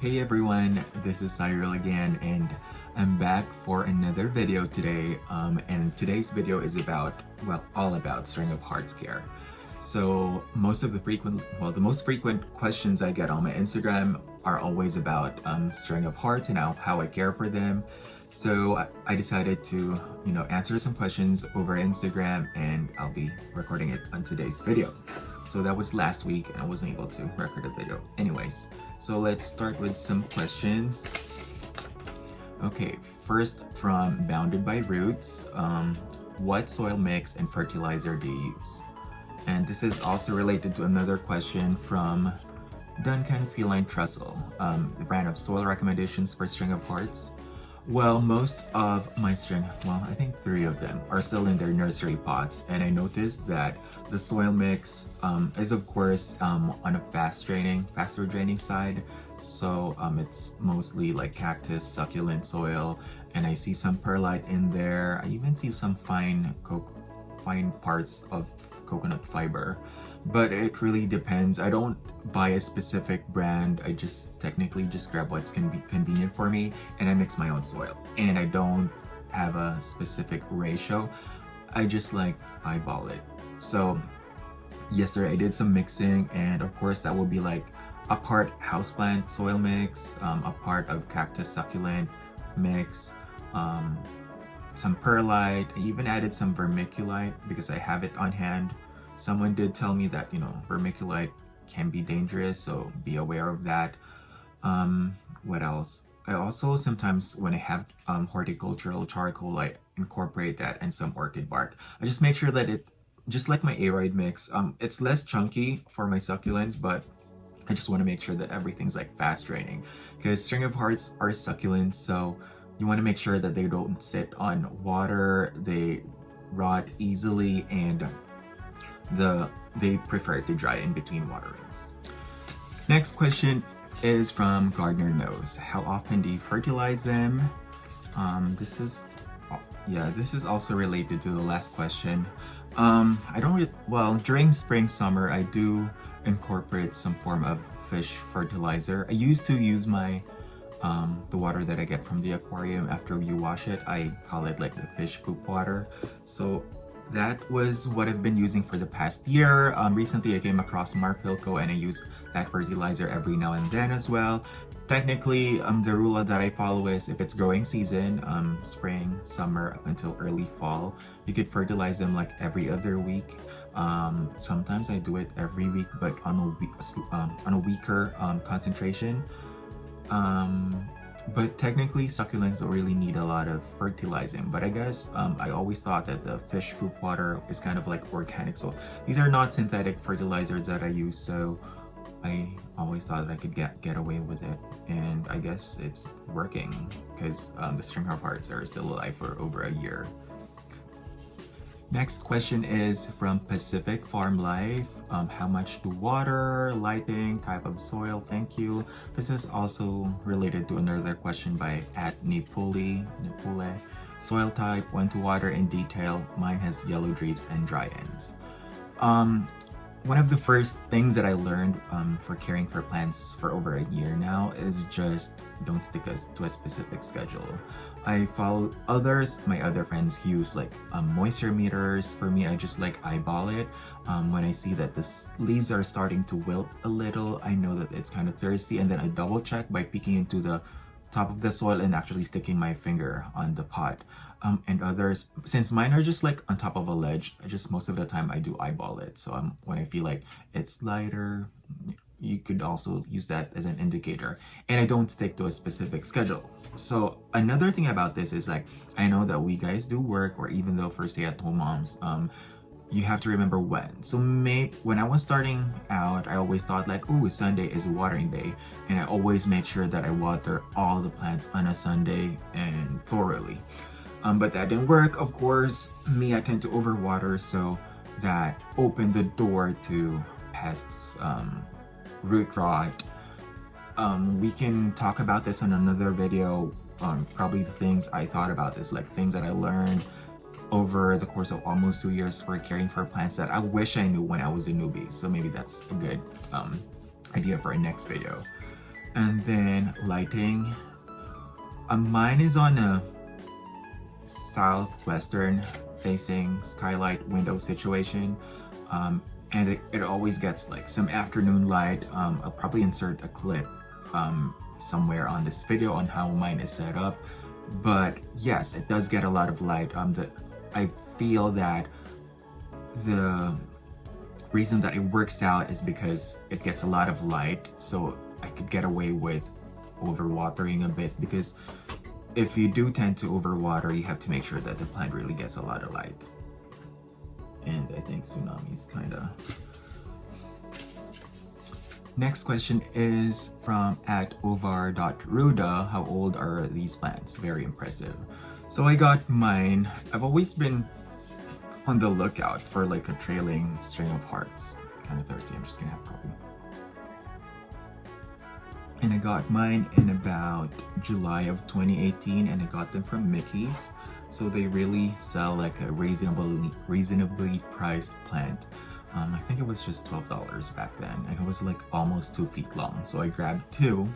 Hey everyone, this is Cyril again, and I'm back for another video today. And today's video is all about Stringofhearts care. So the most frequent questions I get on my Instagram are always about Stringofhearts and how I care for them. So I decided to, answer some questions over Instagram, and I'll be recording it on today's video. So that was last week, and I wasn't able to record a video. Anyways, so let's start with some questions. Okay, first from Bounded by Roots. What soil mix and fertilizer do you use? And this is also related to another question from Duncan Feline Trussell, the brand of soil recommendations for Stringofhearts. Well, most of my I think 3 of them are still in their nursery pots, and I noticed that the soil mix is of course on a faster draining side. So it's mostly like cactus, succulent soil, and I see some perlite in there. I even see some fine parts of coconut fiber. But it really depends. I don't buy a specific brand. I just technically just grab what's convenient for me, and I mix my own soil. And I don't have a specific ratio. I just like eyeball it. So yesterday I did some mixing, and of course that will be like a part houseplant soil mix, a part of cactus succulent mix, some perlite. I even added some vermiculite because I have it on hand. Someone did tell me that, vermiculite can be dangerous, so be aware of that. What else? I also sometimes, when I have horticultural charcoal, I incorporate that and some orchid bark. I just make sure that it's just like my aroid mix. It's less chunky for my succulents, but I just want to make sure that everything's like fast draining, because Stringofhearts are succulents, so you want to make sure that they don't sit on water, they rot easily, and they prefer to dry in between waterings. Next question is from Gardner Knows. How often do you fertilize them? This is also related to the last question. During spring, summer, I do incorporate some form of fish fertilizer. I used to use the water that I get from the aquarium after you wash it. I call it like the fish poop water. So that was what I've been using for the past year. Recently I came across Marfilco, and I use that fertilizer every now and then as well. Technically, the rule that I follow is if it's growing season, spring, summer, up until early fall, you could fertilize them like every other week. Sometimes I do it every week, but on a weaker concentration. But technically, succulents don't really need a lot of fertilizing. But I guess I always thought that the fish poop water is kind of like organic. So these are not synthetic fertilizers that I use. So I always thought that I could get away with it. And I guess it's working, because the Stringofhearts are still alive for over a year. Next question is from Pacific Farm Life. How much to water, lighting, type of soil? Thank you. This is also related to another question by @Nipule. Soil type, when to water in detail. Mine has yellow drapes and dry ends. One of the first things that I learned for caring for plants for over a year now is just don't stick to a specific schedule. I follow my other friends use like moisture meters. For me, I just like eyeball it. When I see that the leaves are starting to wilt a little, I know that it's kind of thirsty, and then I double check by peeking into the top of the soil and actually sticking my finger on the pot. And others, since mine are just like on top of a ledge, most of the time I do eyeball it. So when I feel like it's lighter, you could also use that as an indicator. And I don't stick to a specific schedule. So another thing about this is like, I know that we guys do work, or even though for stay-at-home moms, you have to remember when. So when I was starting out, I always thought like, oh, Sunday is a watering day, and I always make sure that I water all the plants on a Sunday and thoroughly. But that didn't work. Of course, I tend to overwater, so that opened the door to pests, root rot. We can talk about this in another video. Probably the things I thought about this, like things that I learned over the course of almost 2 years for caring for plants that I wish I knew when I was a newbie. So maybe that's a good idea for our next video. And then lighting. Mine is on a southwestern facing skylight window situation. And it always gets like some afternoon light. I'll probably insert a clip somewhere on this video on how mine is set up. But yes, it does get a lot of light. I feel that the reason that it works out is because it gets a lot of light, so I could get away with overwatering a bit, because if you do tend to overwater, you have to make sure that the plant really gets a lot of light. And I think Tsunami's kinda... Next question is from @ovar.ruda. How old are these plants? Very impressive. So I got mine. I've always been on the lookout for like a trailing string of hearts. Kind of thirsty, I'm just gonna have coffee. And I got mine in about July of 2018, and I got them from Mickey's. So they really sell like a reasonably priced plant. I think it was just $12 back then, and it was like almost 2 feet long. So I grabbed 2.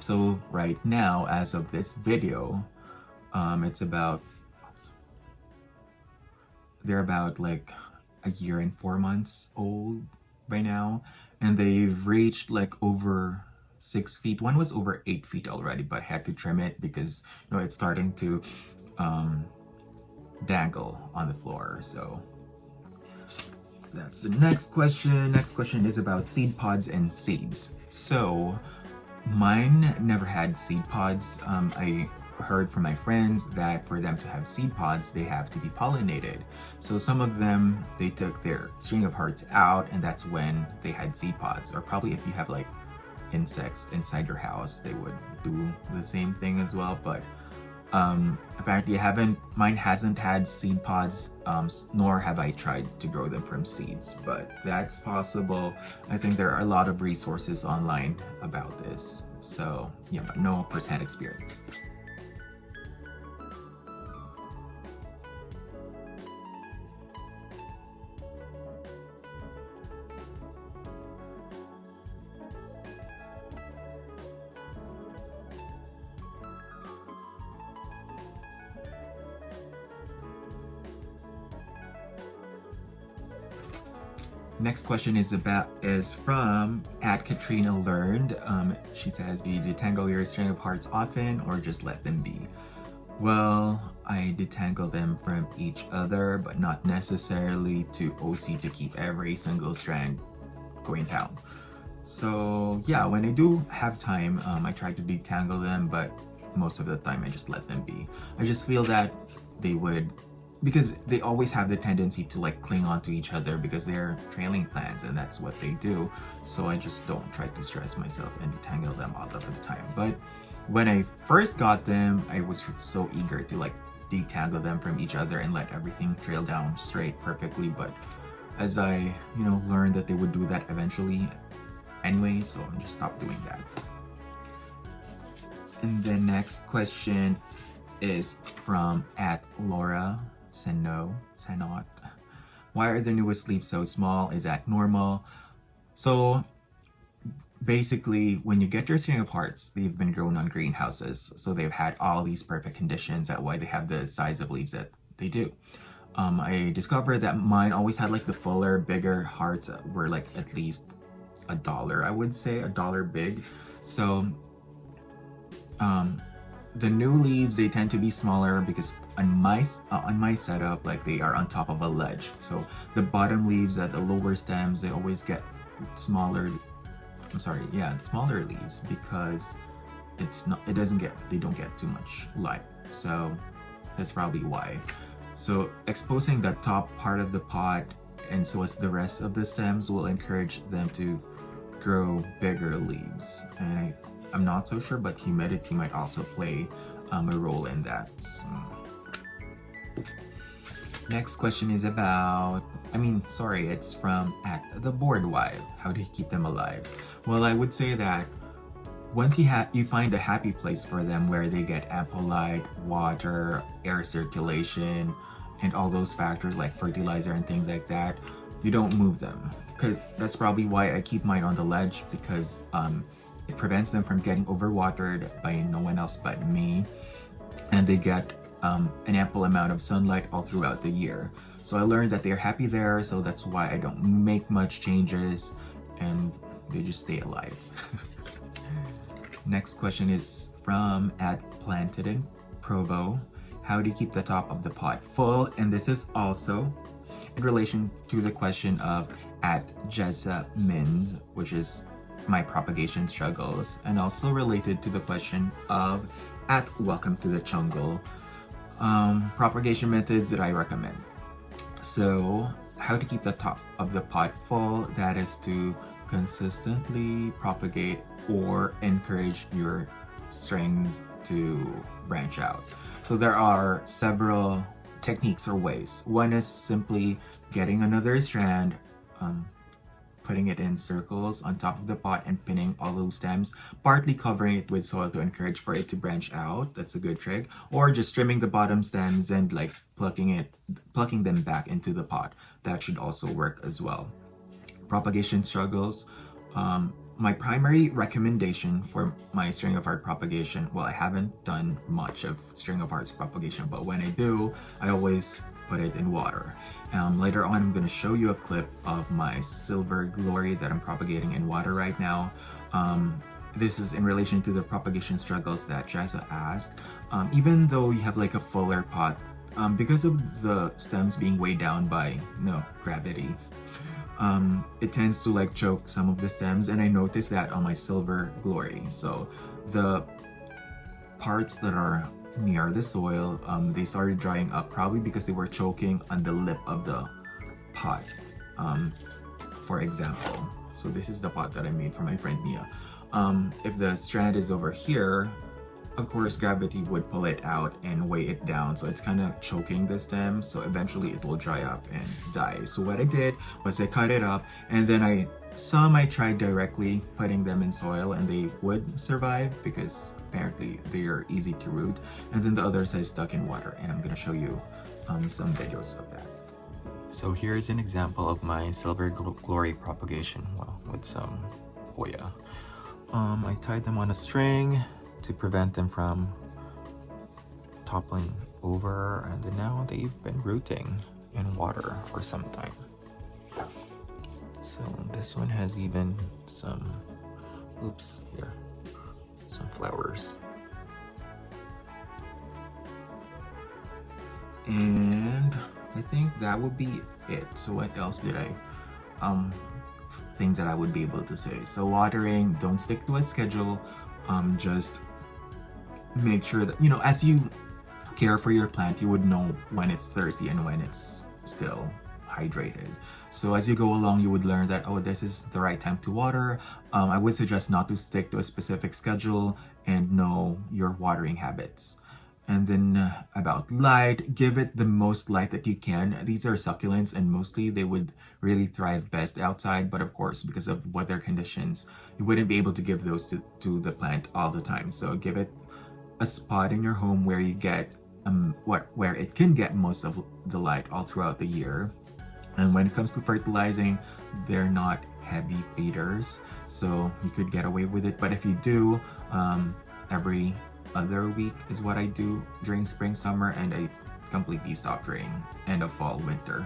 So right now, as of this video, they're about like a year and 4 months old by now, and they've reached like over 6 feet. One was over 8 feet already, but I had to trim it because, you know, it's starting to dangle on the floor. So that's the next question. Next question is about seed pods and seeds. So mine never had seed pods. I heard from my friends that for them to have seed pods, they have to be pollinated. So some of them, they took their string of hearts out, and that's when they had seed pods. Or probably if you have like insects inside your house, they would do the same thing as well. But apparently mine hasn't had seed pods, nor have I tried to grow them from seeds, but that's possible. I think there are a lot of resources online about this, so you know, no first-hand experience. Next question is from @Katrina Learned. She says, do you detangle your string of hearts often or just let them be? Well, I detangle them from each other, but not necessarily to OC to keep every single strand going down. So yeah, when I do have time, I try to detangle them, but most of the time I just let them be. I just feel that they would, because they always have the tendency to like cling on to each other because they're trailing plants and that's what they do. So I just don't try to stress myself and detangle them all of the time. But when I first got them, I was so eager to like detangle them from each other and let everything trail down straight perfectly. But as I, you know, learned that they would do that eventually anyway, so I just stopped doing that. And the next question is from @Laura Senot. Why are the newest leaves so small? Is that normal? So basically, when you get your string of hearts, they've been grown on greenhouses, so they've had all these perfect conditions. That's why they have the size of leaves that they do. I discovered that mine always had like the fuller, bigger hearts that were like at least $1, I would say, $1 big. So the new leaves, they tend to be smaller because on my setup, like they are on top of a ledge. So the bottom leaves at the lower stems, they always get smaller. Smaller leaves because they don't get too much light. So that's probably why. So exposing the top part of the pot and so as the rest of the stems will encourage them to grow bigger leaves. And I'm not so sure, but humidity might also play a role in that. So. Next question is it's from @TheBoredWife. How do you keep them alive? Well, I would say that once you find a happy place for them where they get ample light, water, air circulation, and all those factors like fertilizer and things like that, you don't move them. Cause that's probably why I keep mine on the ledge, because It prevents them from getting overwatered by no one else but me, and they get an ample amount of sunlight all throughout the year. So I learned that they're happy there, so that's why I don't make much changes, and they just stay alive. Next question is from @Planttips Provo. How do you keep the top of the pot full? And this is also in relation to the question of @Jessa Mins, which is my propagation struggles, and also related to the question of @Welcome to the Jungle, propagation methods that I recommend. So how to keep the top of the pot full, that is to consistently propagate or encourage your strings to branch out. So there are several techniques or ways. One is simply getting another strand, putting it in circles on top of the pot and pinning all those stems, partly covering it with soil to encourage for it to branch out. That's a good trick. Or just trimming the bottom stems and like plucking them back into the pot. That should also work as well. Propagation struggles. My primary recommendation for my string of heart propagation, well, I haven't done much of string of hearts propagation, but when I do, I always put it in water. Later on, I'm going to show you a clip of my silver glory that I'm propagating in water right now. This is in relation to the propagation struggles that Jessa asked. Even though you have like a fuller pot, because of the stems being weighed down by gravity, it tends to like choke some of the stems, and I noticed that on my silver glory. So the parts that are near the soil, they started drying up, probably because they were choking on the lip of the pot, for example. So this is the pot that I made for my friend Mia. If the strand is over here, of course gravity would pull it out and weigh it down, so it's kind of choking the stem, so eventually it will dry up and die. So what I did was I cut it up, and then I tried directly putting them in soil, and they would survive because apparently they are easy to root, and then the others I stuck in water, and I'm gonna show you some videos of that. So here's an example of my silver glory propagation, well, with some Hoya. I tied them on a string to prevent them from toppling over, and then now they've been rooting in water for some time. So this one has even some, some flowers. And I think that would be it. So what else did I, things that I would be able to say. So watering, don't stick to a schedule. Just make sure that, as you care for your plant, you would know when it's thirsty and when it's still hydrated. So as you go along, you would learn that, oh, this is the right time to water. I would suggest not to stick to a specific schedule and know your watering habits. And then about light, give it the most light that you can. These are succulents, and mostly they would really thrive best outside, but of course, because of weather conditions, you wouldn't be able to give those to the plant all the time. So give it a spot in your home where you get where it can get most of the light all throughout the year. And when it comes to fertilizing, they're not heavy feeders, so you could get away with it. But if you do, every other week is what I do during spring, summer, and I completely stop during end of fall, winter.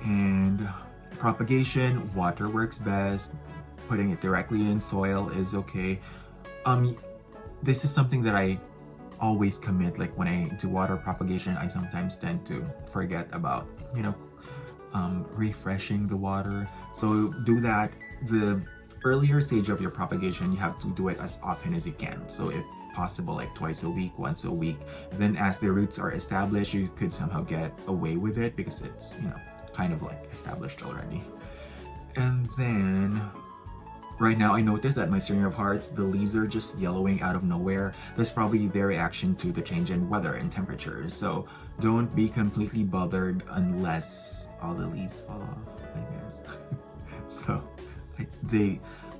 And propagation, water works best. Putting it directly in soil is okay. This is something that I always commit. Like when I do water propagation, I sometimes tend to forget about, refreshing the water. So do that. The earlier stage of your propagation, you have to do it as often as you can. So if possible, like twice a week, once a week. Then as the roots are established, you could somehow get away with it because it's, kind of like established already. And then right now I noticed that my string of hearts, the leaves are just yellowing out of nowhere. That's probably their reaction to the change in weather and temperature. So don't be completely bothered unless all the leaves fall off, I guess. So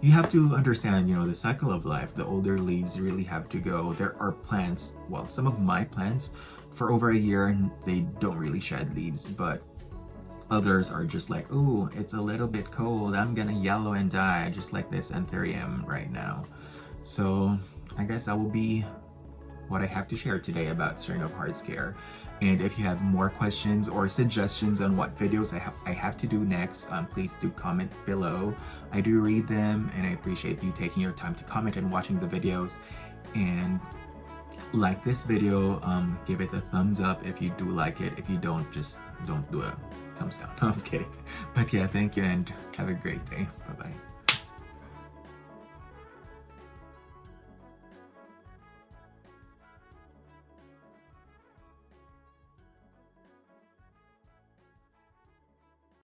you have to understand, the cycle of life. The older leaves really have to go. There are plants, well, some of my plants, for over a year, they don't really shed leaves, but Others are just like, oh, it's a little bit cold, I'm gonna yellow and die, just like this anthurium right now. So I guess that will be what I have to share today about Stringofhearts care. And if you have more questions or suggestions on what videos I have to do next, please do comment below. I do read them, and I appreciate you taking your time to comment and watching the videos. And like this video, give it a thumbs up if you do like it. If you don't, just don't do a thumbs down. I'm kidding. But yeah, thank you and have a great day. Bye-bye.